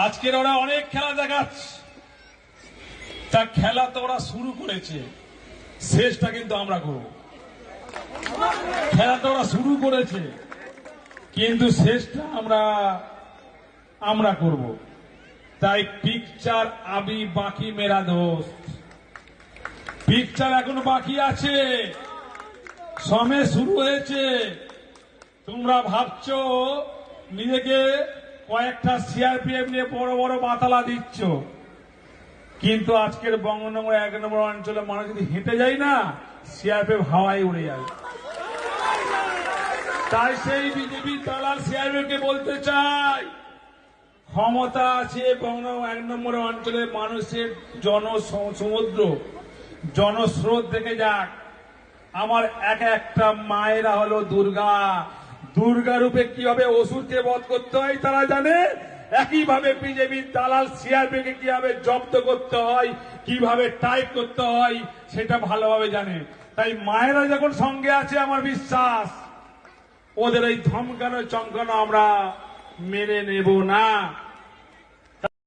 আজকের ওরা অনেক খেলা দেখাচ্ছে, তা খেলা তো ওরা শুরু করেছে, শেষটা কিন্তু আমরা করব। খেলা তো ওরা শুরু করেছে, কিন্তু শেষটা আমরা করব। তাই পিকচার আবি বাকি মেরা দোস্ত, পিকচার এখনো বাকি আছে, সময় শুরু হয়েছে। তোমরা ভাবছো নিজেকে কয়েকটা সিআরপিএফ নিয়ে বড় বড় মাতালা দিচ্ছ, কিন্তু আজকের বঙ্গনগর 1 নম্বর অঞ্চলে মানুষ যদি হেঁটে যায় না, সিআরপিএফ হাওয়ায় উড়ে যাবে। তাই সেই বিজেপি দালাল সিআরপিএফ কে বলতে চাই, ক্ষমতা আছে বঙ্গনগর 1 নম্বর অঞ্চলে মানুষের জনসমুদ্র, জনস্রোত দেখে যাক। আমার একটা মায়েরা হলো দুর্গা, দুর্গা রূপে কিভাবে অসুরকে বধ করতে হয় তারা জানে, একইভাবে বিজেপি দালাল সিআরপি কে কিভাবে জব্দ করতে হয়, কিভাবে টাইপ করতে হয় সেটা ভালোভাবে জানে। তাই মায়েরা যখন সঙ্গে আছে, আমার বিশ্বাস ওদের এই ধমকানো চমকানো আমরা মেনে নেব না।